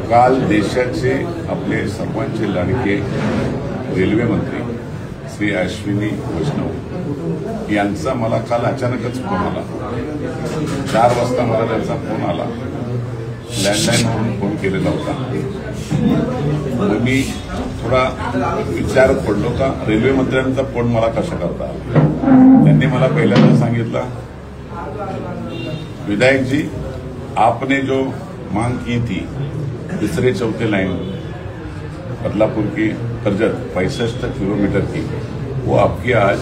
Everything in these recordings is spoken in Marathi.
काल देशाचे आपले सर्वांचे लाडके रेल्वे मंत्री श्री अश्विनी वैष्णव यांचा मला काल अचानकच फोन आला। 4 वाजता मला त्यांचा फोन आला। लँडलाईनवरून फोन केलेला होता। मग मी थोडा विचार पडलो का रेल्वे मंत्र्यांचा फोन मला कशा करता आला। त्यांनी मला पहिल्यांदा सांगितलं, विधायक जी, आपने जो मांग की थी तीसरे चौथे लाइन बदलापुर की कर्जत 65 किलोमीटर की, वो आपकी आज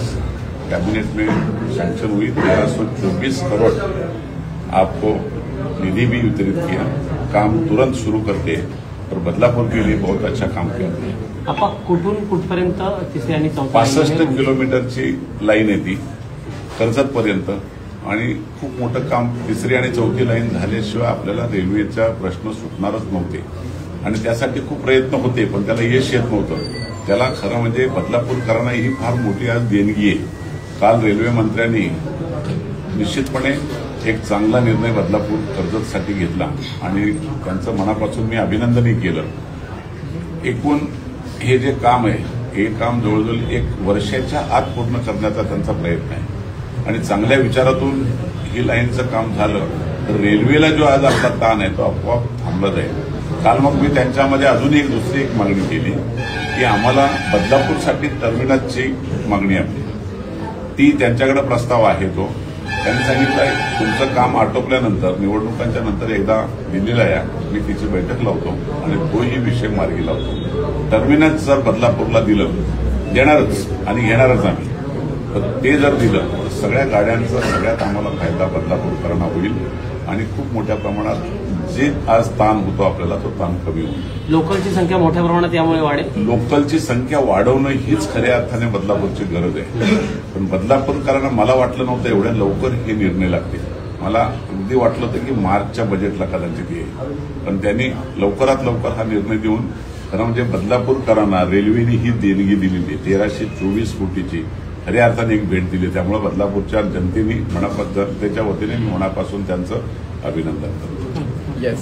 कैबिनेट में सैंक्शन हुई। 1324 करोड़ आपको निधि भी वितरित किया। काम तुरंत शुरू करके और बदलापुर के लिए बहुत अच्छा काम किया। आपण कुठून कुठपर्यंत तिसरी आणि चौथी 65 किलोमीटरची लाईन आहे ती कर्जत पर्यंत, आणि खूप मोठं काम तिसरी आणि चौथी लाईन झाल्याशिवाय आपल्याला रेल्वेचा प्रश्न सुटणारच नव्हते, आणि त्यासाठी खूप प्रयत्न होते, पण त्याला यश येत नव्हतं। त्याला खरं म्हणजे बदलापूरकरांना ही फार मोठी आज देणगी आहे। काल रेल्वे मंत्र्यांनी निश्चितपणे एक चांगला निर्णय बदलापूर कर्जतसाठी घेतला, आणि त्यांचं मनापासून मी अभिनंदनही केलं। एकूण हे जे काम आहे, हे काम जवळजवळ 1 वर्षाच्या आत पूर्ण करण्याचा त्यांचा प्रयत्न आहे, आणि चांगल्या विचारातून ही लाईनचं काम झालं तर रेल्वेला जो आज आपला ताण आहे तो आपोआप थांबला जाईल। काल मग मी त्यांच्यामध्ये अजून दुसरी एक मागणी केली की आम्हाला बदलापूरसाठी टर्मिनसची मागणी आहे, ती त्यांच्याकडे प्रस्ताव आहे। तो त्यांनी सांगितलं, तुमचं काम आटोपल्यानंतर निवडणुकांच्या नंतर एकदा दिल्लीला या, मी तिची बैठक लावतो आणि तोही विषय मार्गी लावतो। टर्मिनस जर बदलापूरला दिलं, देणारच आणि घेणारच आम्ही, तर ते जर दिलं तर सगळ्या गाड्यांचा सगळ्यात आम्हाला फायदा बदलापूरकरांना होईल, आणि खूप मोठ्या प्रमाणात जे आज ताण होतो आपल्याला तो ताण कमी होईल। लोकलची संख्या मोठ्या प्रमाणात यामुळे वाढेल। लोकलची संख्या वाढवणं हीच खऱ्या अर्थाने बदलापूरची गरज आहे, पण बदलापूरकरांना मला वाटलं नव्हतं एवढ्या लवकर हे निर्णय लागतील। मला अगदी वाटलं होतं की मार्चच्या बजेटला कदाचित येईल, पण त्यांनी लवकरात लवकर हा निर्णय देऊन खरं म्हणजे बदलापूरकरांना रेल्वेने ही देणगी दिलेली 1324 कोटीची खऱ्या अर्थाने एक भेट दिली। त्यामुळे बदलापूरच्या जनतेने जनतेच्या वतीने मी मनापासून त्यांचं अभिनंदन करतो। येस।